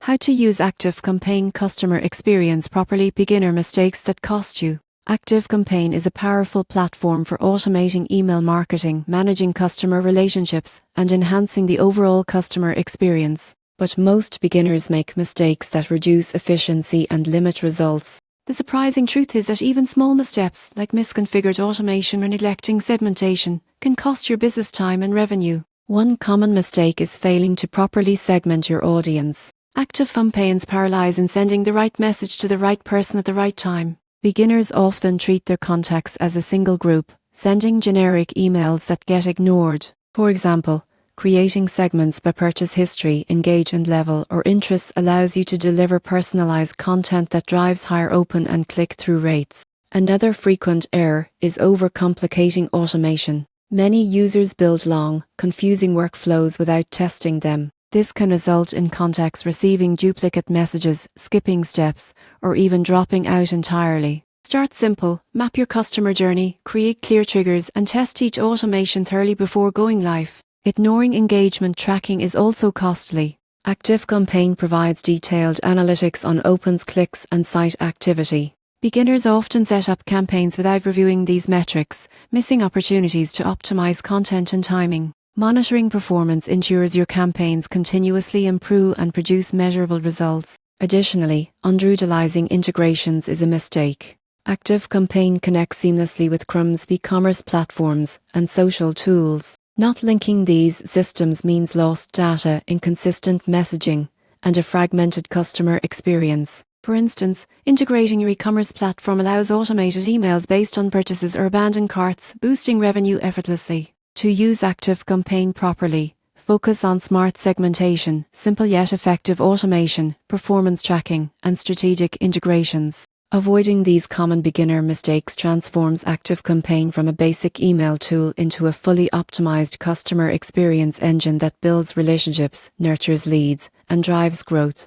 How to use ActiveCampaign customer experience properly. Beginner mistakes that cost you. ActiveCampaign is a powerful platform for automating email marketing, managing customer relationships, and enhancing the overall customer experience. But most beginners make mistakes that reduce efficiency and limit results. The surprising truth is that even small missteps, like misconfigured automation or neglecting segmentation, can cost your business time and revenue. One common mistake is failing to properly segment your audience. ActiveCampaigns paralyze in sending the right message to the right person at the right time. Beginners often treat their contacts as a single group, sending generic emails that get ignored. For example, creating segments by purchase history, engagement level, or interests allows you to deliver personalized content that drives higher open and click-through rates. Another frequent error is overcomplicating automation. Many users build long, confusing workflows without testing them. This can result in contacts receiving duplicate messages, skipping steps, or even dropping out entirely. Start simple, map your customer journey, create clear triggers, and test each automation thoroughly before going live. Ignoring engagement tracking is also costly. ActiveCampaign provides detailed analytics on opens, clicks, and site activity. Beginners often set up campaigns without reviewing these metrics, missing opportunities to optimize content and timing. Monitoring performance ensures your campaigns continuously improve and produce measurable results. Additionally, underutilizing integrations is a mistake. ActiveCampaign connects seamlessly with Chrome's e-commerce platforms and social tools. Not linking these systems means lost data, inconsistent messaging, and a fragmented customer experience. For instance, integrating your e-commerce platform allows automated emails based on purchases or abandoned carts, boosting revenue effortlessly. To use ActiveCampaign properly, focus on smart segmentation, simple yet effective automation, performance tracking, and strategic integrations. Avoiding these common beginner mistakes transforms ActiveCampaign from a basic email tool into a fully optimized customer experience engine that builds relationships, nurtures leads, and drives growth.